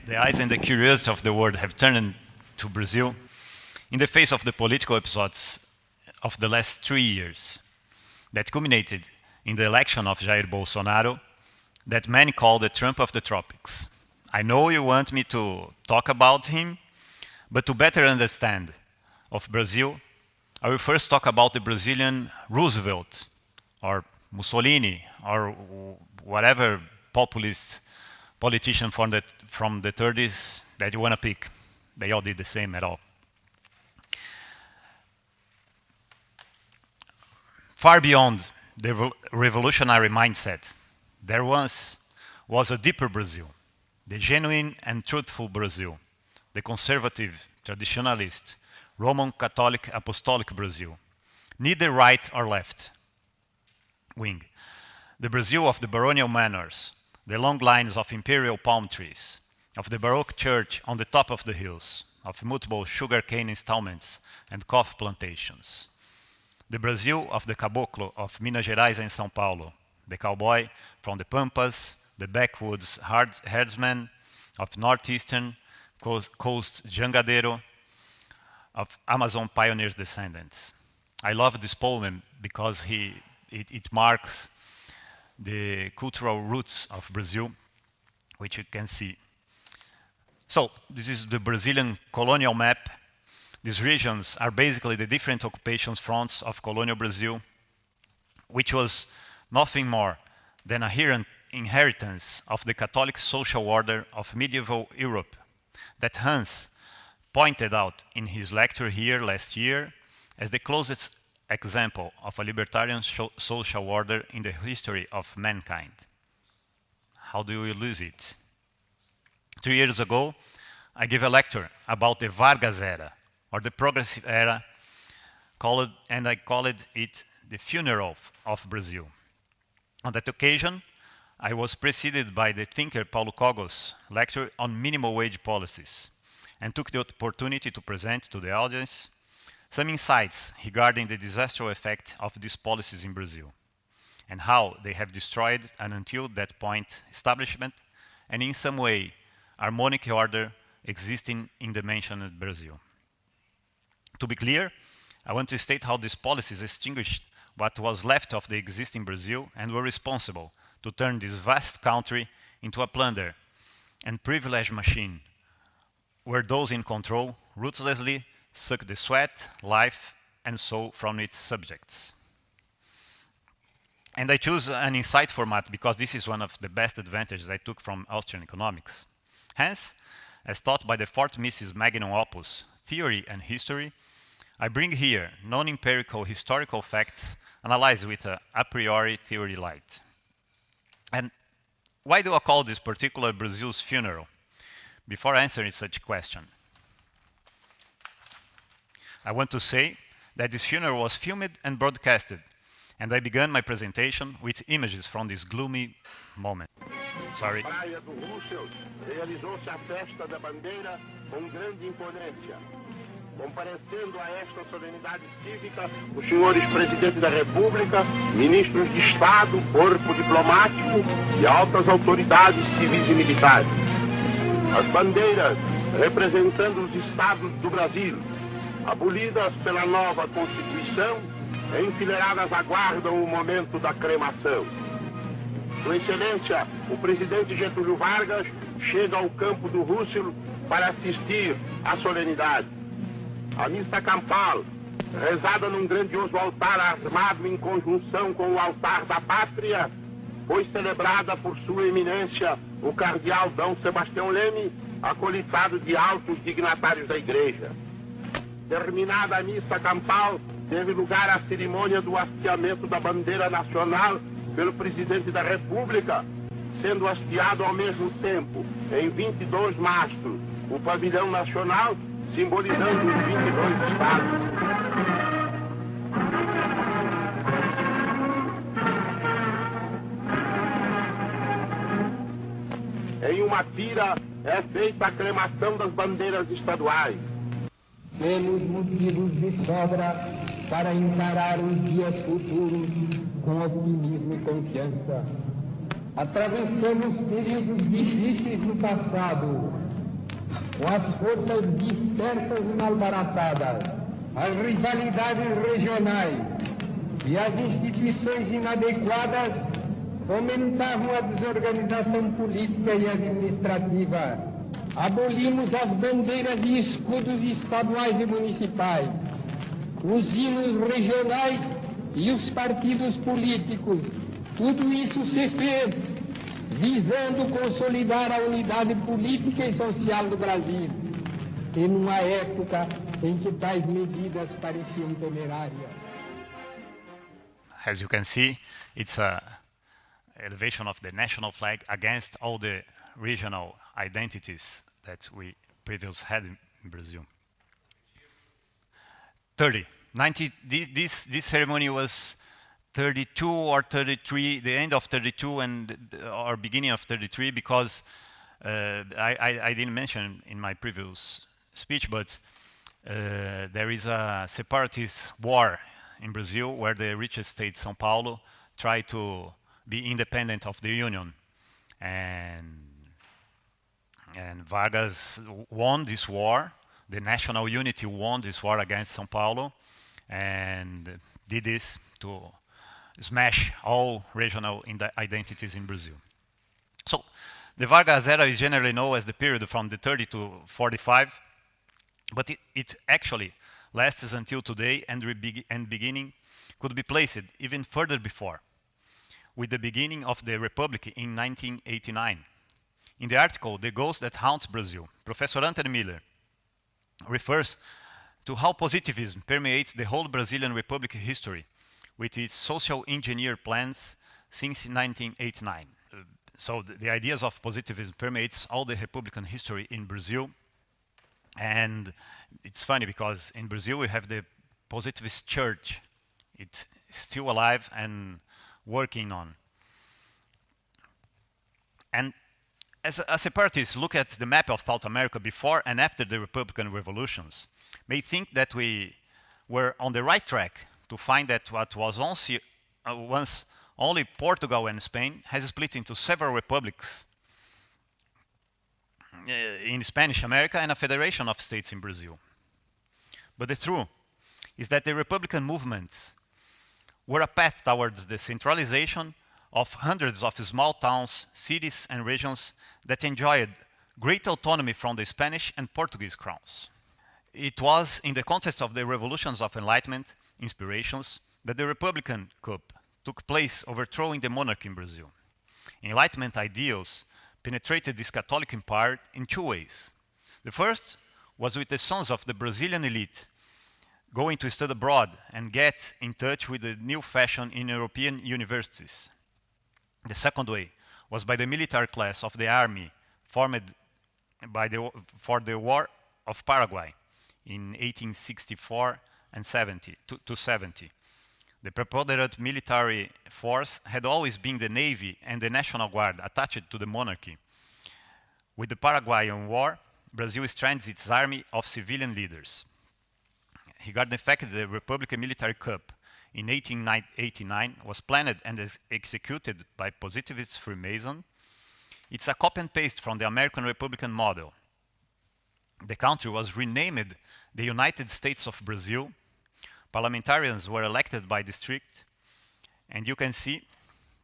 the eyes and the curiosity of the world have turned to Brazil in the face of the political episodes of the last 3 years that culminated in the election of Jair Bolsonaro that many call the Trump of the tropics. I know you want me to talk about him, but to better understand of Brazil, I will first talk about the Brazilian Roosevelt or Mussolini or whatever populist politician from the 30s that you want to pick. They all did the same at all. Far beyond the revolutionary mindset, there was a deeper Brazil, the genuine and truthful Brazil, the conservative, traditionalist, Roman Catholic apostolic Brazil, neither right or left wing, the Brazil of the baronial manors, the long lines of imperial palm trees, of the Baroque church on the top of the hills, of multiple sugarcane installments and coffee plantations, the Brazil of the caboclo of Minas Gerais and São Paulo, the cowboy from the Pampas, the backwoods herdsman of northeastern coast jangadeiro, of Amazon pioneers' descendants. I love this poem because it marks the cultural roots of Brazil, which you can see. So this is the Brazilian colonial map. These regions are basically the different occupations fronts of colonial Brazil, which was nothing more than a inheritance of the Catholic social order of medieval Europe that Hans pointed out in his lecture here last year as the closest example of a libertarian social order in the history of mankind. How do you lose it? 3 years ago, I gave a lecture about the Vargas era, or the progressive era, and I called it the funeral of Brazil. On that occasion, I was preceded by the thinker Paulo Cogos' lecture on minimum wage policies, and took the opportunity to present to the audience some insights regarding the disastrous effect of these policies in Brazil, and how they have destroyed an until that point establishment, and in some way, harmonic order existing in the mentioned Brazil. To be clear, I want to state how these policies extinguished what was left of the existing Brazil and were responsible to turn this vast country into a plunder and privilege machine, where those in control ruthlessly suck the sweat, life, and soul from its subjects. And I choose an insight format because this is one of the best advantages I took from Austrian economics. Hence, as taught by the fourth Mrs. Magnum Opus, Theory and History, I bring here non-empirical historical facts analyzed with a priori theory light. And why do I call this particular Brazil's funeral? Before answering such question, I want to say that this funeral was filmed and broadcasted, and I began my presentation with images from this gloomy moment. Sorry. Praia do Roosevelt realizou-se a festa da bandeira com grande imponência. Comparecendo a esta solenidade cívica, os senhores presidentes da República, ministros de Estado, corpo diplomático e altas autoridades civis e militares. As bandeiras representando os estados do Brasil, abolidas pela nova Constituição, enfileiradas aguardam o momento da cremação. Sua Excelência, o presidente Getúlio Vargas, chega ao campo do Roosevelt para assistir à solenidade. A missa campal, rezada num grandioso altar armado em conjunção com o altar da pátria, foi celebrada por sua eminência, o cardeal D. Sebastião Leme, acolitado de altos dignatários da Igreja. Terminada a missa campal, teve lugar a cerimônia do hasteamento da bandeira nacional pelo presidente da República, sendo hasteado ao mesmo tempo, em 22 mastros, o pavilhão nacional, simbolizando os 22 estados. Em uma tira é feita a cremação das bandeiras estaduais. Temos motivos de sobra para encarar os dias futuros com otimismo e confiança. Atravessamos períodos difíceis no passado com as forças dispersas e malbaratadas, as rivalidades regionais e as instituições inadequadas fomentavam a desorganização política e administrativa. Abolimos as bandeiras e escudos estaduais e municipais, os hinos regionais e os partidos políticos. Tudo isso se fez visando consolidar a unidade política e social do Brasil, em uma época em que tais medidas pareciam temerárias. As you can see, it's a elevation of the national flag against all the regional identities that we previously had in Brazil. 30. This ceremony was 32 or 33, the end of 32 and or beginning of 33, because I didn't mention in my previous speech, but there is a separatist war in Brazil where the richest state, São Paulo, tried to be independent of the Union. And Vargas won this war. The national unity won this war against São Paulo and did this to smash all regional identities in Brazil. So the Vargas era is generally known as the period from the 30 to 45, but it actually lasts until today, and beginning could be placed even further before, with the beginning of the Republic in 1989. In the article, The Ghost That Haunts Brazil, Professor Anthony Miller refers to how positivism permeates the whole Brazilian Republic history with its social engineer plans since 1989. So the ideas of positivism permeates all the Republican history in Brazil. And it's funny because in Brazil we have the positivist church. It's still alive and working on. And as separatists look at the map of South America before and after the Republican revolutions, may think that we were on the right track to find that what was once only Portugal and Spain has split into several republics in Spanish America and a federation of states in Brazil. But the truth is that the Republican movements were a path towards the centralization of hundreds of small towns, cities, and regions that enjoyed great autonomy from the Spanish and Portuguese crowns. It was in the context of the revolutions of Enlightenment inspirations that the Republican coup took place, overthrowing the monarchy in Brazil. Enlightenment ideals penetrated this Catholic empire in two ways. The first was with the sons of the Brazilian elite going to study abroad and get in touch with the new fashion in European universities. The second way was by the military class of the army formed for the War of Paraguay in 1864 and 70. The preponderant military force had always been the Navy and the National Guard attached to the monarchy. With the Paraguayan War, Brazil strengthened its army of civilian leaders. Regarding the fact that the Republican military coup in 1889 was planned and executed by positivist Freemason, it's a copy and paste from the American Republican model. The country was renamed the United States of Brazil. Parliamentarians were elected by district, and you can see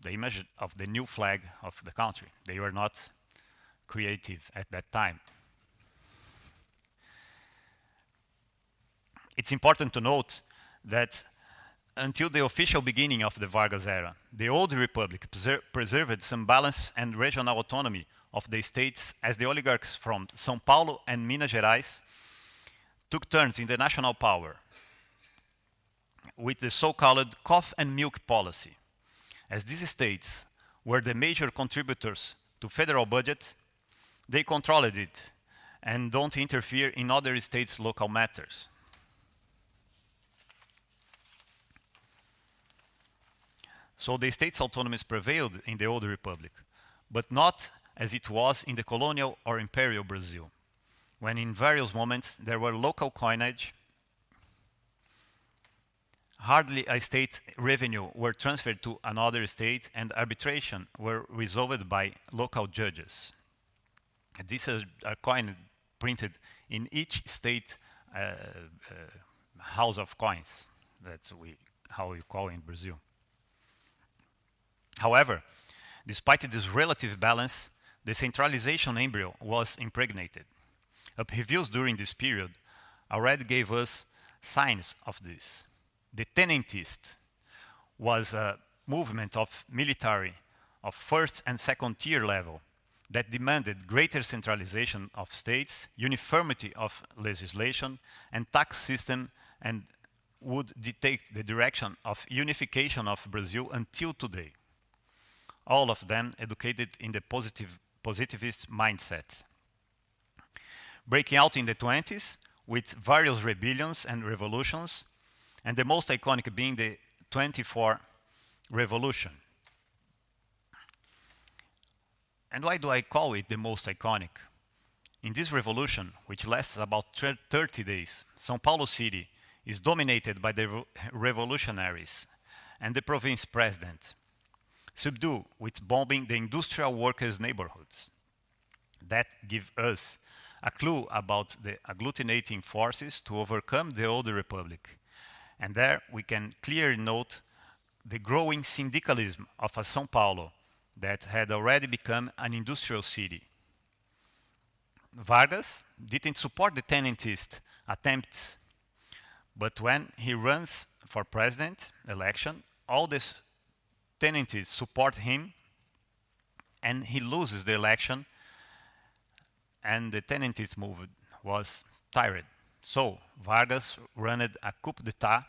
the image of the new flag of the country. They were not creative at that time. It's important to note that until the official beginning of the Vargas era, the old republic preserved some balance and regional autonomy of the states, as the oligarchs from São Paulo and Minas Gerais took turns in the national power with the so-called cough and milk policy. As these states were the major contributors to federal budget, they controlled it and don't interfere in other states' local matters. So the state's autonomy prevailed in the old republic, but not as it was in the colonial or imperial Brazil, when in various moments there were local coinage, hardly a state revenue were transferred to another state, and arbitration were resolved by local judges. These are coined printed in each state house of coins. That's how we call in Brazil. However, despite this relative balance, the centralization embryo was impregnated. Upheavals during this period already gave us signs of this. The tenentist was a movement of military of first and second tier level that demanded greater centralization of states, uniformity of legislation and tax system, and would dictate the direction of unification of Brazil until today. All of them educated in the positivist mindset. Breaking out in the 20s with various rebellions and revolutions, and the most iconic being the 24 revolution. And why do I call it the most iconic? In this revolution, which lasts about 30 days, São Paulo city is dominated by the revolutionaries and the province president, subdue with bombing the industrial workers' neighborhoods. That give us a clue about the agglutinating forces to overcome the old republic. And there we can clearly note the growing syndicalism of a São Paulo that had already become an industrial city. Vargas didn't support the tenentist attempts, but when he runs for president election, all the tenentists support him, and he loses the election, and the tenentist movement was tired. So Vargas ran a coup d'etat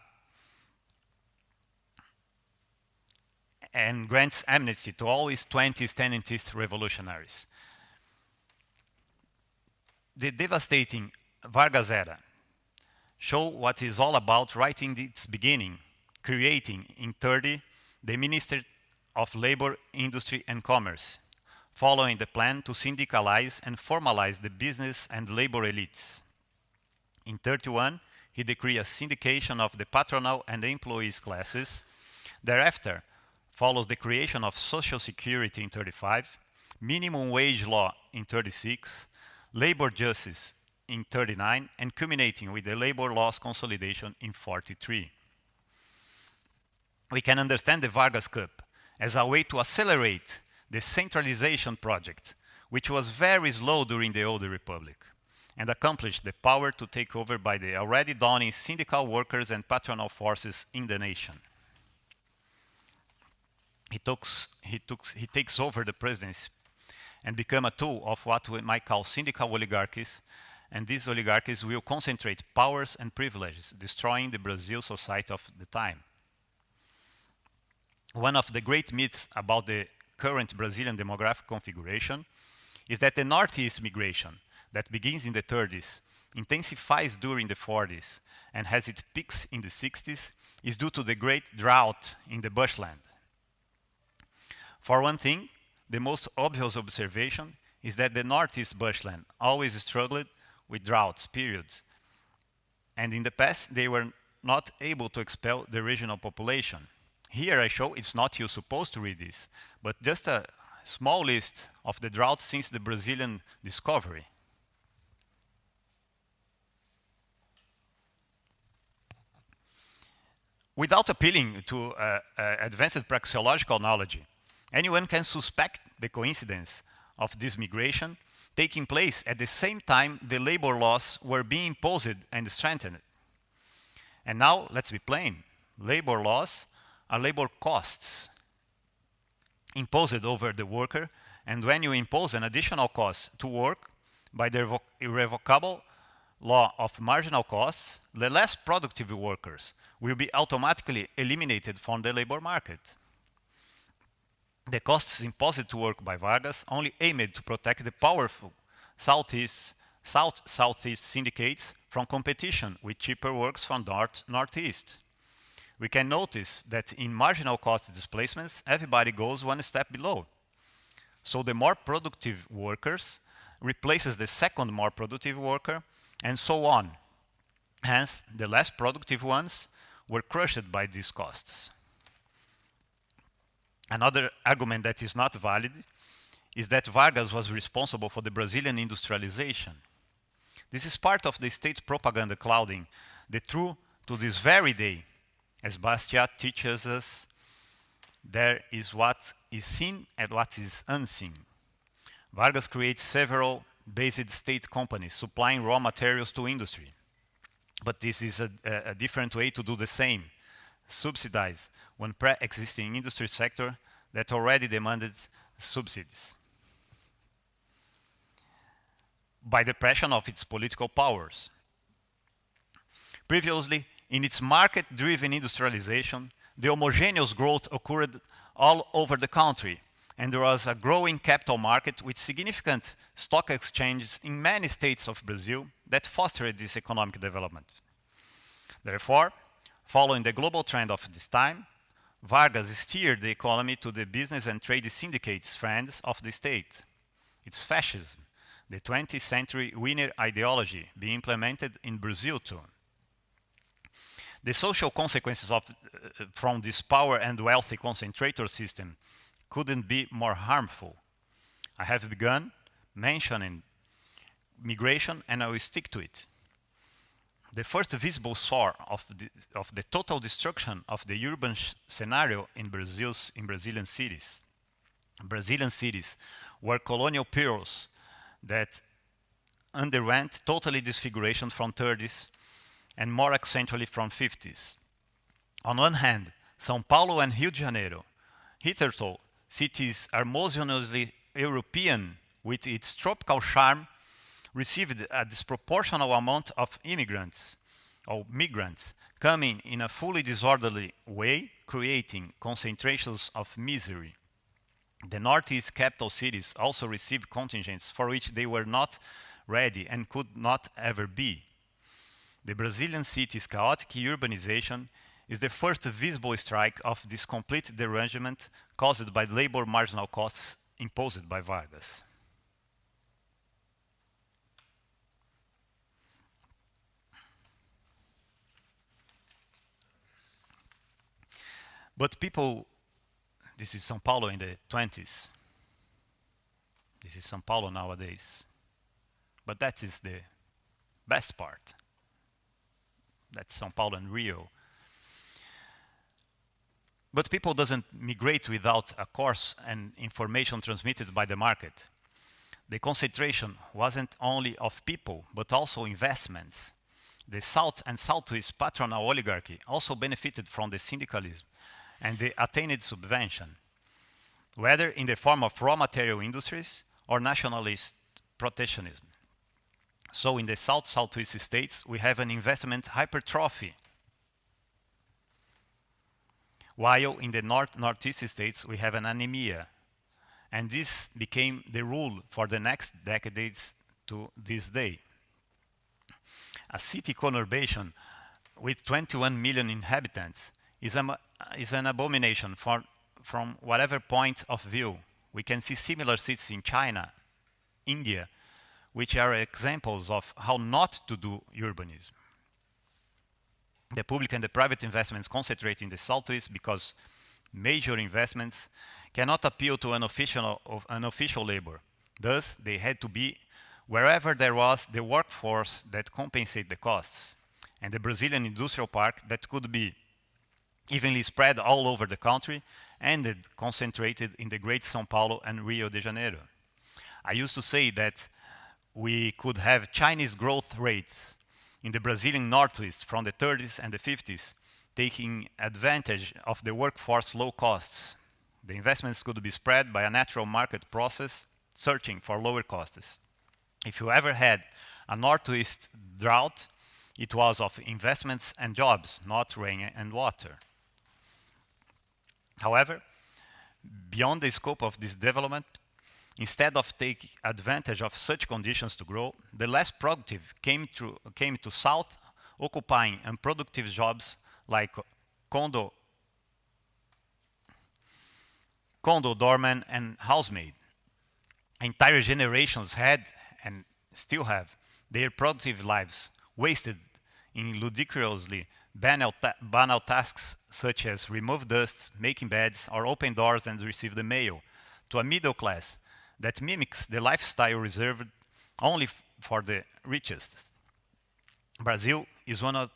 and grants amnesty to all his 20 tenentist revolutionaries. The devastating Vargas era show what it's all about right in its beginning, creating in 30 the Ministry of Labor, Industry and Commerce, following the plan to syndicalize and formalize the business and labor elites. In 31, he decreed a syndication of the patronal and employees classes. Thereafter, follows the creation of Social Security in 35, minimum wage law in 36, labor justice in 39, and culminating with the labor laws consolidation in 43. We can understand the Vargas Coup as a way to accelerate the centralization project, which was very slow during the old republic, and accomplish the power to take over by the already dawning syndical workers and patronal forces in the nation. He takes over the presidency and become a tool of what we might call syndical oligarchies, and these oligarchies will concentrate powers and privileges, destroying the Brazil society of the time. One of the great myths about the current Brazilian demographic configuration is that the Northeast migration that begins in the 30s, intensifies during the 40s, and has its peaks in the 60s is due to the great drought in the bushland. For one thing, the most obvious observation is that the Northeast bushland always struggled with droughts periods, and in the past they were not able to expel the regional population. Here I show it's not you supposed to read this, but just a small list of the droughts since the Brazilian discovery. Without appealing to advanced praxeological knowledge, anyone can suspect the coincidence of this migration taking place at the same time the labor laws were being imposed and strengthened. And now, let's be plain, labor laws are labor costs imposed over the worker, and when you impose an additional cost to work by the irrevocable law of marginal costs, the less productive workers will be automatically eliminated from the labor market. The costs imposed to work by Vargas only aimed to protect the powerful Southeast syndicates from competition with cheaper works from Northeast. We can notice that in marginal cost displacements, everybody goes one step below. So the more productive workers replaces the second more productive worker, and so on. Hence, the less productive ones were crushed by these costs. Another argument that is not valid is that Vargas was responsible for the Brazilian industrialization. This is part of the state propaganda clouding the truth to this very day. As Bastiat teaches us, there is what is seen and what is unseen. Vargas creates several based state companies supplying raw materials to industry. But this is a different way to do the same. Subsidize one pre-existing industry sector that already demanded subsidies. By the pressure of its political powers. Previously, in its market-driven industrialization, the homogeneous growth occurred all over the country, and there was a growing capital market with significant stock exchanges in many states of Brazil that fostered this economic development. Therefore, following the global trend of this time, Vargas steered the economy to the business and trade syndicates friends of the state. It's fascism, the 20th century winner ideology being implemented in Brazil too. The social consequences from this power and wealthy concentrator system couldn't be more harmful. I have begun mentioning migration and I will stick to it. The first visible source of the total destruction of the urban scenario in Brazilian cities. Brazilian cities were colonial perils that underwent totally disfiguration from 30s and more accentually from 50s. On one hand, São Paulo and Rio de Janeiro, hitherto cities harmoniously European with its tropical charm, received a disproportional amount of immigrants or migrants coming in a fully disorderly way, creating concentrations of misery. The Northeast capital cities also received contingents for which they were not ready and could not ever be. The Brazilian city's chaotic urbanization is the first visible strike of this complete derangement caused by labor marginal costs imposed by Vargas. But people, this is São Paulo in the 20s. This is São Paulo nowadays. But that is the best part. That's São Paulo and Rio. But people doesn't migrate without a course and information transmitted by the market. The concentration wasn't only of people, but also investments. The South and Southwest patronal oligarchy also benefited from the syndicalism and the attained subvention, whether in the form of raw material industries or nationalist protectionism. So in the South-Southwest states, we have an investment hypertrophy, while in the Northeast states, we have an anemia. And this became the rule for the next decades to this day. A city conurbation with 21 million inhabitants is an abomination from whatever point of view. We can see similar cities in China, India, which are examples of how not to do urbanism. The public and the private investments concentrate in the Southwest because major investments cannot appeal to unofficial labor. Thus, they had to be wherever there was the workforce that compensate the costs, and the Brazilian industrial park that could be evenly spread all over the country ended concentrated in the great São Paulo and Rio de Janeiro. I used to say that we could have Chinese growth rates in the Brazilian Northwest from the 30s and the 50s, taking advantage of the workforce low costs. The investments could be spread by a natural market process, searching for lower costs. If you ever had a Northwest drought, it was of investments and jobs, not rain and water. However, beyond the scope of this development, instead of taking advantage of such conditions to grow, the less productive came to South, occupying unproductive jobs like condo doorman, and housemaid. Entire generations had, and still have, their productive lives wasted in ludicrously banal tasks such as remove dust, making beds, or open doors and receive the mail, to a middle class that mimics the lifestyle reserved only for the richest. Brazil is one of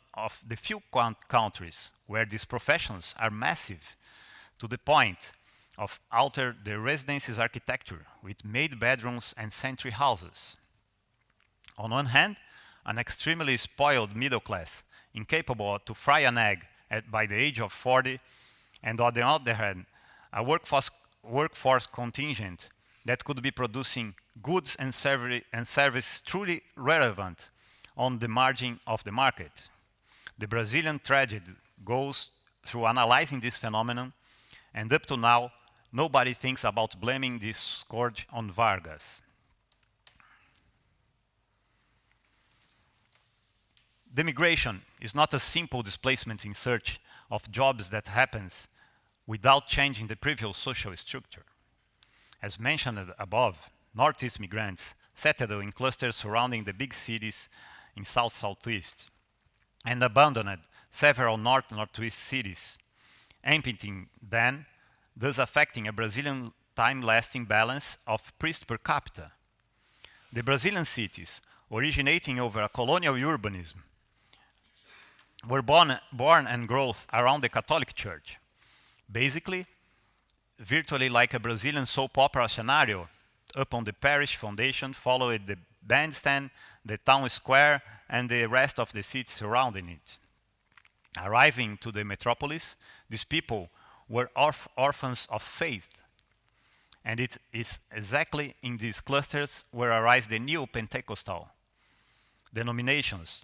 the few countries where these professions are massive to the point of alter the residence's architecture with maid bedrooms and sentry houses. On one hand, an extremely spoiled middle class, incapable to fry an egg by the age of 40, and on the other hand, a workforce contingent that could be producing goods and service truly relevant on the margin of the market. The Brazilian tragedy goes through analyzing this phenomenon, and up to now, nobody thinks about blaming this scourge on Vargas. The migration is not a simple displacement in search of jobs that happens without changing the previous social structure. As mentioned above, Northeast migrants settled in clusters surrounding the big cities in South-Southeast and abandoned several North-Northwest cities, emptying them, thus affecting a Brazilian time-lasting balance of priest per capita. The Brazilian cities, originating over a colonial urbanism, were born and growth around the Catholic Church. Basically, virtually like a Brazilian soap opera scenario, upon the parish foundation followed the bandstand, the town square, and the rest of the city surrounding it. Arriving to the metropolis, these people were orphans of faith. And it is exactly in these clusters where arise the new Pentecostal denominations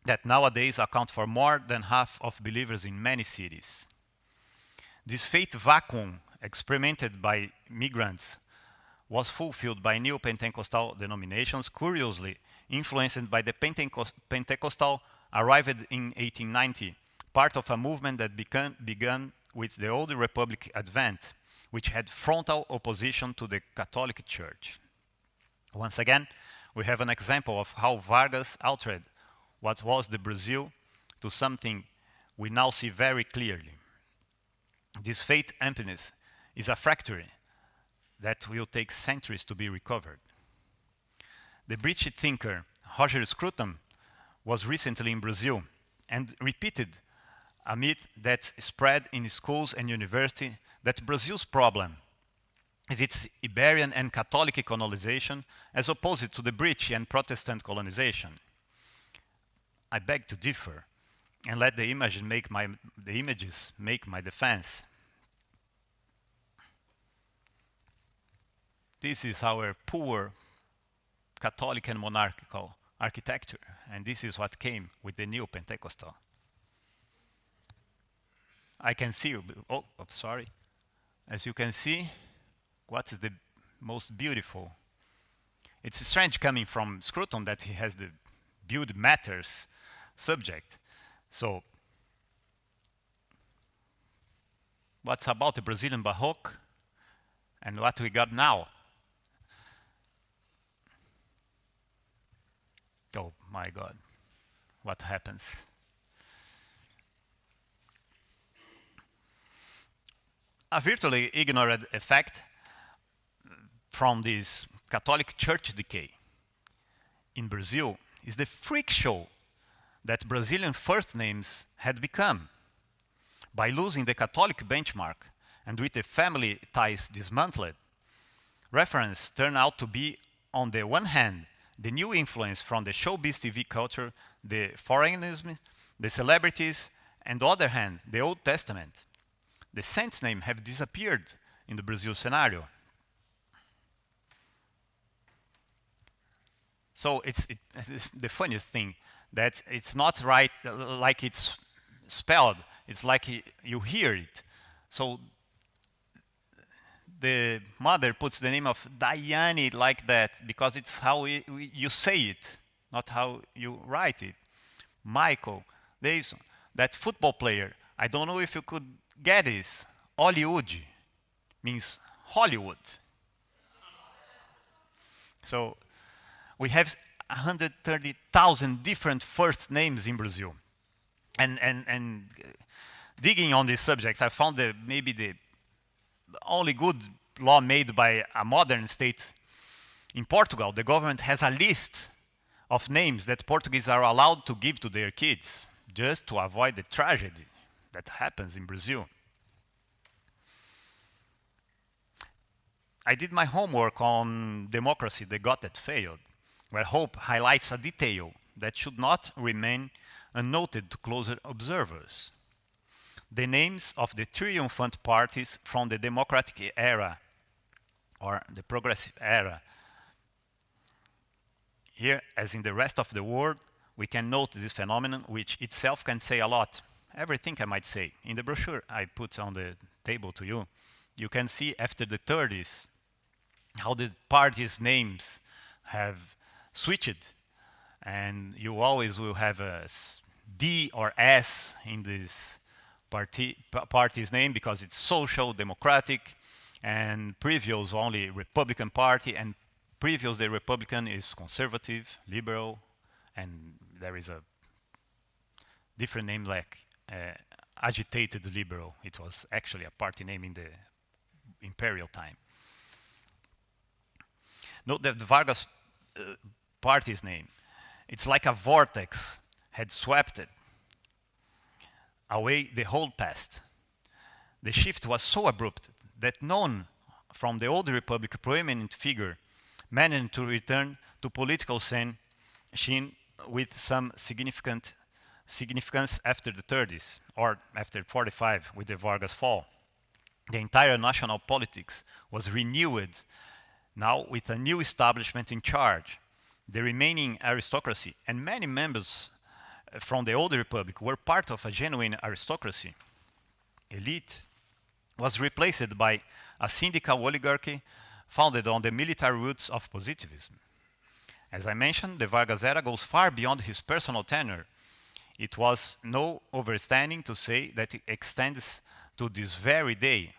that nowadays account for more than half of believers in many cities. This faith vacuum experimented by migrants was fulfilled by new Pentecostal denominations, curiously influenced by the Pentecostal arrived in 1890, part of a movement that began with the Old Republic advent, which had frontal opposition to the Catholic Church. Once again, we have an example of how Vargas altered what was the Brazil to something we now see very clearly. This faith emptiness is a fracture that will take centuries to be recovered. The British thinker Roger Scruton was recently in Brazil and repeated a myth that spread in schools and universities that Brazil's problem is its Iberian and Catholic colonization as opposed to the British and Protestant colonization. I beg to differ and let the images make my defense. This is our poor Catholic and monarchical architecture, and this is what came with the new Pentecostal. I can see, sorry. As you can see, what is the most beautiful? It's strange coming from Scruton that he has the build matters subject. So, what's about the Brazilian Baroque and what we got now? Oh my God, what happens? A virtually ignored effect from this Catholic Church decay in Brazil is the freak show that Brazilian first names had become. By losing the Catholic benchmark and with the family ties dismantled, reference turned out to be, on the one hand, the new influence from the showbiz TV culture, the foreignism, the celebrities, and on the other hand, the Old Testament. The saints' names have disappeared in the Brazil scenario. So it's the funniest thing that it's not right like it's spelled. It's like you hear it. So the mother puts the name of Diane like that because it's how you say it, not how you write it. Michael Davison, that football player, I don't know if you could get this. Hollywood means Hollywood. So we have 130,000 different first names in Brazil. And digging on this subject, I found that maybe the only good law made by a modern state In Portugal, the government has a list of names that Portuguese are allowed to give to their kids, just to avoid the tragedy that happens in Brazil. I did my homework on democracy, the God that failed, where Hope highlights a detail that should not remain unnoted to closer observers. The names of the triumphant parties from the democratic era, or the progressive era. Here, as in the rest of the world, we can note this phenomenon, which itself can say a lot. Everything I might say. In the brochure I put on the table to you, you can see after the 30s how the parties' names have switched, and you always will have a D or S in this party's name because it's social, democratic, and previous only Republican Party, and previous the Republican is conservative, liberal, and there is a different name like agitated liberal. It was actually a party name in the imperial time. Note that the Vargas party's name, it's like a vortex had swept it away the whole past. The shift was so abrupt that none from the old republic prominent figure managed to return to political scene with some significance after the 30s, or after 45 with the Vargas fall. The entire national politics was renewed now with a new establishment in charge. The remaining aristocracy and many members from the old republic were part of a genuine aristocracy. Elite was replaced by a syndical oligarchy founded on the military roots of positivism. As I mentioned, the Vargas era goes far beyond his personal tenure. It was no overstating to say that it extends to this very day.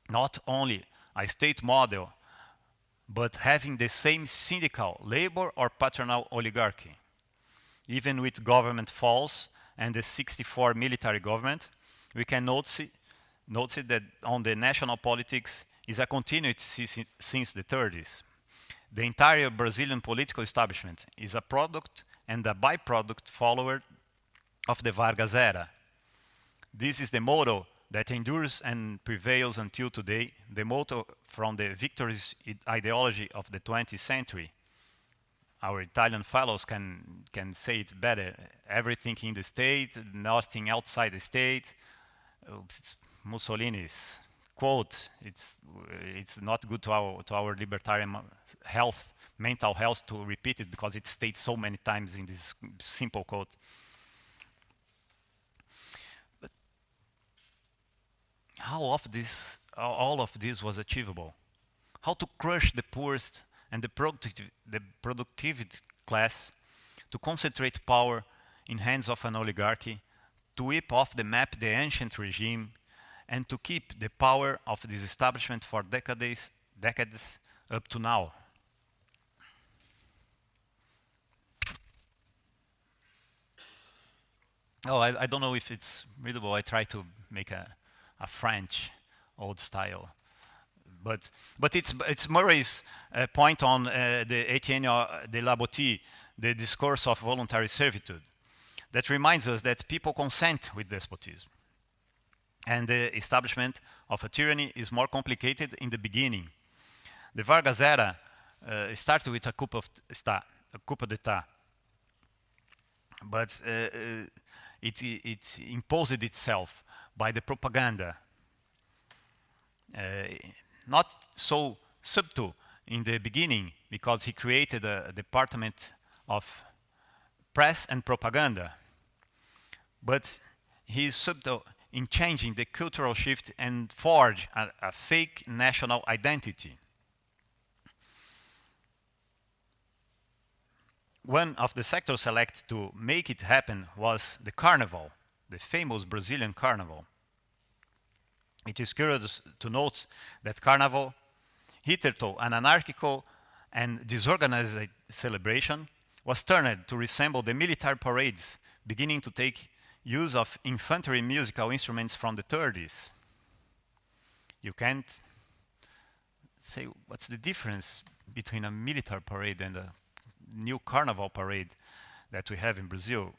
Not only a state model, but having the same syndical, labor or patronal oligarchy. Even with government falls and the 64 military government, we can notice that on the national politics is a continuity since the 30s. The entire Brazilian political establishment is a product and a byproduct follower of the Vargas era. This is the motto that endures and prevails until today, the motto from the victorious ideology of the 20th century. Our Italian fellows can say it better. Everything in the state, nothing outside the state. It's Mussolini's quote. It's not good to our libertarian health, mental health, to repeat it because it states so many times in this simple quote. But how all of this was achievable? How to crush the poorest and the productivity class, to concentrate power in hands of an oligarchy, to whip off the map the ancient regime, and to keep the power of this establishment for decades up to now. Oh, I don't know if it's readable. I try to make a French old style. But it's Murray's point on the Etienne de la Boétie, the discourse of voluntary servitude, that reminds us that people consent with despotism. And the establishment of a tyranny is more complicated in the beginning. The Vargas era started with a coup d'etat, but it imposed itself by the propaganda. Not so subtle in the beginning, because he created a department of press and propaganda. But he is subtle in changing the cultural shift and forge a fake national identity. One of the sectors selected to make it happen was the carnival, the famous Brazilian carnival. It is curious to note that carnival, hitherto an anarchical and disorganized celebration, was turned to resemble the military parades, beginning to take use of infantry musical instruments from the 30s. You can't say what's the difference between a military parade and a new carnival parade that we have in Brazil.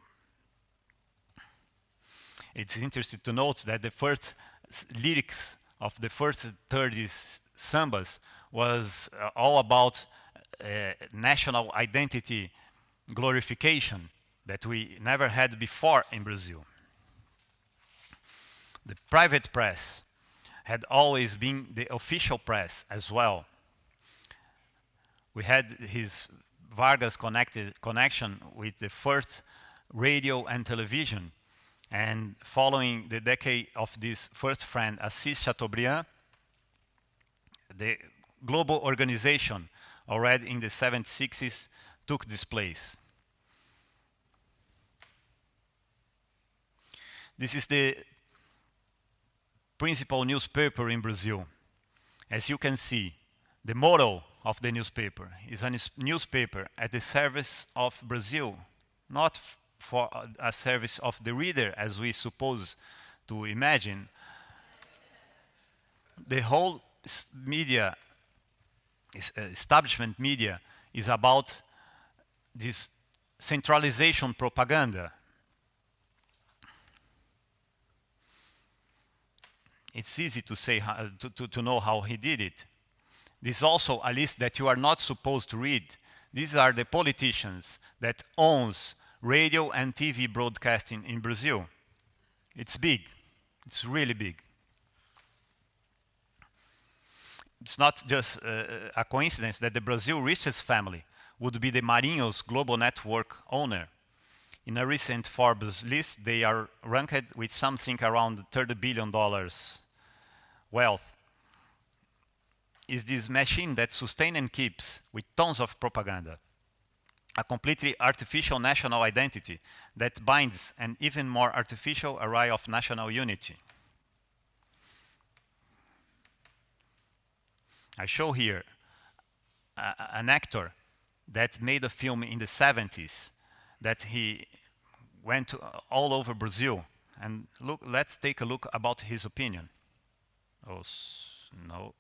It's interesting to note that the first lyrics of the first 30 sambas was all about national identity glorification that we never had before in Brazil. The private press had always been the official press as well. We had his Vargas connection with the first radio and television, and following the decade of this first friend, Assis Chateaubriand, the global organization already in the 1960s took this place. This is the principal newspaper in Brazil. As you can see, the motto of the newspaper is a newspaper at the service of Brazil, not for a service of the reader, as we suppose to imagine. The whole media, establishment media, is about this centralization propaganda. It's easy to say to know how he did it. This is also a list that you are not supposed to read. These are the politicians that owns radio and TV broadcasting in Brazil. It's big. It's really big. It's not just a coincidence that the Brazil richest family would be the Marinho's global network owner. In a recent Forbes list, they are ranked with something around $30 billion wealth. Is this machine that sustains and keeps with tons of propaganda a completely artificial national identity that binds an even more artificial array of national unity. I show here an actor that made a film in the 70s that he went all over Brazil. And look, let's take a look about his opinion. Oh, no.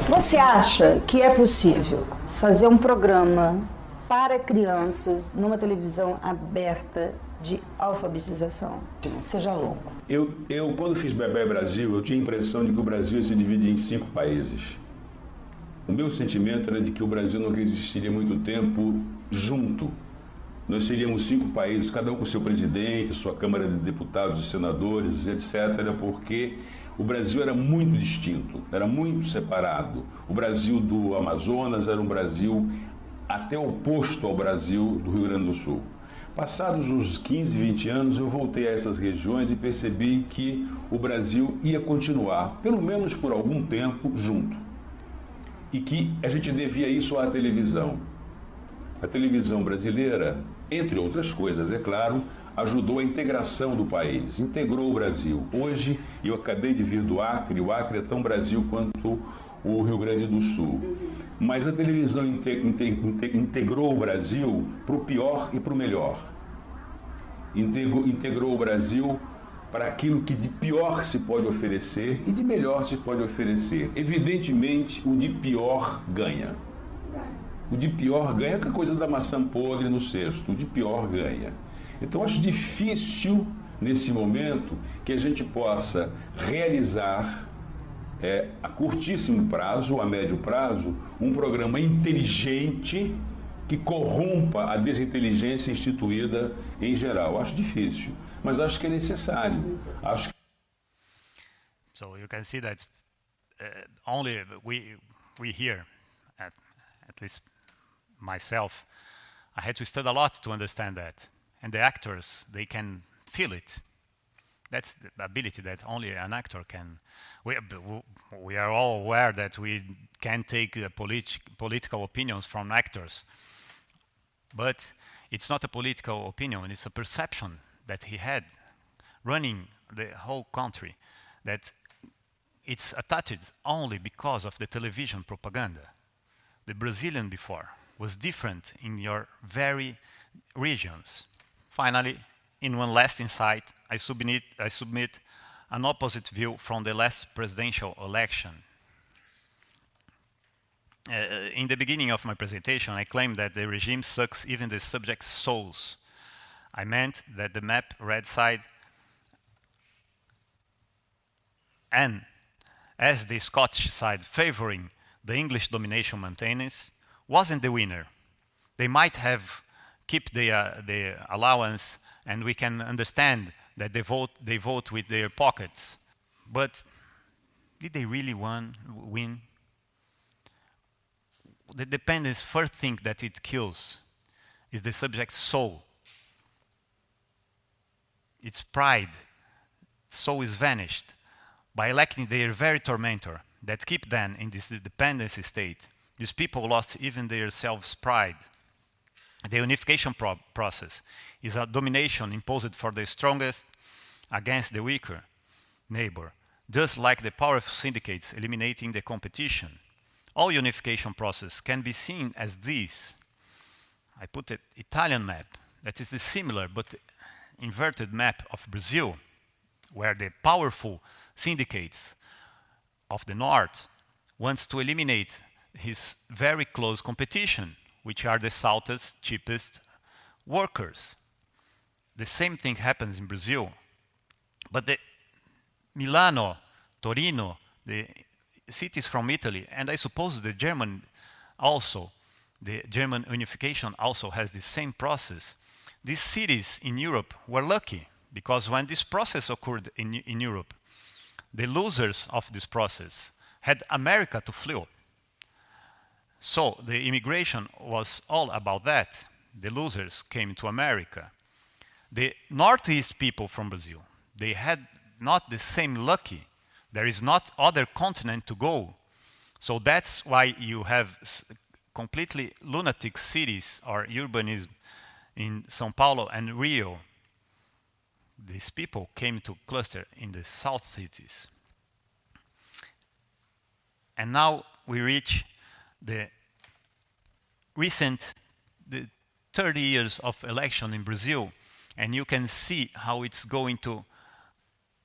Você acha que é possível fazer um programa para crianças numa televisão aberta de alfabetização? Seja louco. Eu quando fiz Bebé Brasil, eu tinha a impressão de que o Brasil ia se dividir em 5 países. O meu sentimento era de que o Brasil não resistiria muito tempo junto. Nós seríamos 5 países, cada um com seu presidente, sua Câmara de Deputados e Senadores, etc., porque o Brasil era muito distinto, era muito separado. O Brasil do Amazonas era um Brasil até oposto ao Brasil do Rio Grande do Sul. Passados uns 15, 20 anos, eu voltei a essas regiões e percebi que o Brasil ia continuar, pelo menos por algum tempo, junto. E que a gente devia isso à televisão. A televisão brasileira, entre outras coisas, é claro, ajudou a integração do país, integrou o Brasil. Hoje, eu acabei de vir do Acre, o Acre é tão Brasil quanto o Rio Grande do Sul. Mas a televisão integrou o Brasil para o pior e para o melhor. Integrou o Brasil para aquilo que de pior se pode oferecer e de melhor se pode oferecer. Evidentemente, o de pior ganha. O de pior ganha, que é a coisa da maçã podre no cesto. O de pior ganha. Então, acho difícil, nesse momento, que a gente possa realizar, a curtíssimo prazo, a médio prazo, um programa inteligente que corrompa a desinteligência instituída em geral. Acho difícil, mas acho que é necessário. Acho que... So you can see that only we here, at least myself, I had to study a lot to understand that. And the actors, they can feel it. That's the ability that only an actor can. We are all aware that we can take political opinions from actors. But it's not a political opinion, it's a perception that he had running the whole country, that it's attached only because of the television propaganda. The Brazilian before was different in your very regions. Finally, in one last insight, I submit an opposite view from the last presidential election. in the beginning of my presentation, I claimed that the regime sucks even the subject's souls. I meant that the map red side and as the Scottish side favoring the English domination maintenance wasn't the winner. They might have kept the allowance, and we can understand that they vote with their pockets. But did they really win? The dependence first thing that it kills is the subject's soul. Its pride, soul is vanished by electing their very tormentor that keep them in this dependency state. These people lost even their self-pride. The unification process is a domination imposed for the strongest against the weaker neighbor, just like the powerful syndicates eliminating the competition. All unification process can be seen as this. I put an Italian map that is the similar but inverted map of Brazil, where the powerful syndicates of the north wants to eliminate his very close competition, which are the southest, cheapest workers. The same thing happens in Brazil. But the Milano, Torino, the cities from Italy, and I suppose the German also, the German unification also has the same process. These cities in Europe were lucky because when this process occurred in Europe, the losers of this process had America to flee. So the immigration was all about that. The losers came to America. The Northeast people from Brazil, they had not the same lucky. There is not other continent to go. So that's why you have completely lunatic cities or urbanism in São Paulo and Rio. These people came to cluster in the south cities. And now we reach the 30 years of election in Brazil, and you can see how it's going to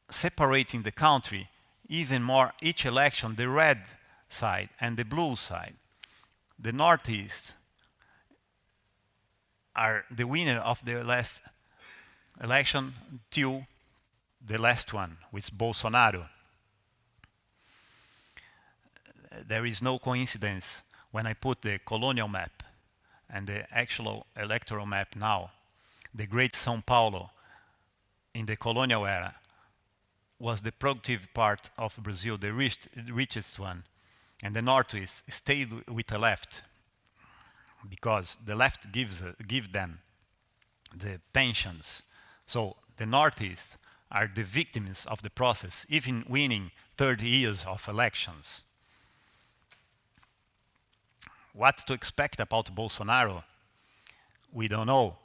separating the country even more each election, the red side and the blue side. The Northeast are the winner of the last election till the last one with Bolsonaro. There is no coincidence when I put the colonial map and the actual electoral map now. The great São Paulo in the colonial era was the productive part of Brazil, the richest one. And the Northeast stayed with the left because the left give them the pensions. So the Northeast are the victims of the process, even winning 30 years of elections. What to expect about Bolsonaro? We don't know.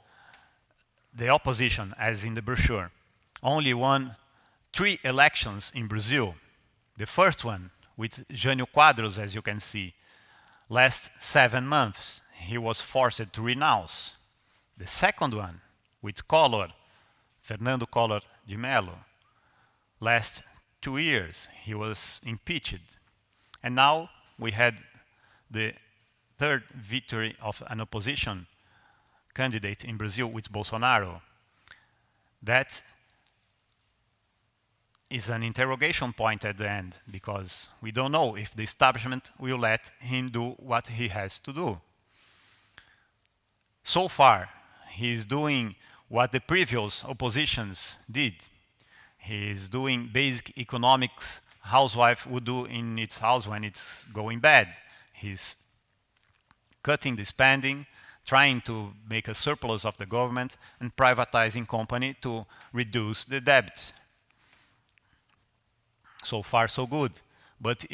The opposition, as in the brochure, only won 3 elections in Brazil. The first one with Jânio Quadros, as you can see, last 7 months. He was forced to renounce. The second one with Collor, Fernando Collor de Mello, last 2 years. He was impeached. And now we had the third victory of an opposition candidate in Brazil with Bolsonaro. That is an interrogation point at the end, because we don't know if the establishment will let him do what he has to do. So far, he is doing what the previous oppositions did. He is doing basic economics housewife would do in its house when it's going bad. He's cutting the spending, trying to make a surplus of the government, and privatizing company to reduce the debt. So far, so good. But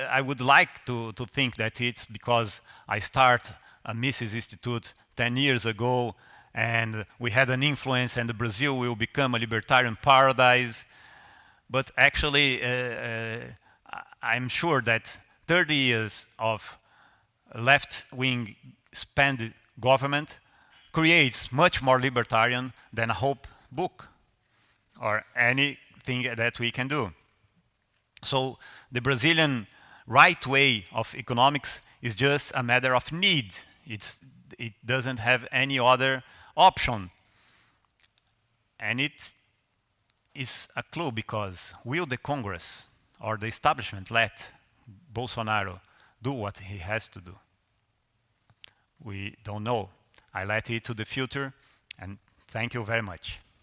I would like to think that it's because I start a Mises Institute 10 years ago, and we had an influence, and Brazil will become a libertarian paradise. But actually, I'm sure that 30 years of left-wing spend government creates much more libertarian than a Hope book or anything that we can do. So the Brazilian right way of economics is just a matter of need. It doesn't have any other option. And it is a clue, because will the Congress or the establishment let Bolsonaro do what he has to do? We don't know. I let it to the future, and thank you very much.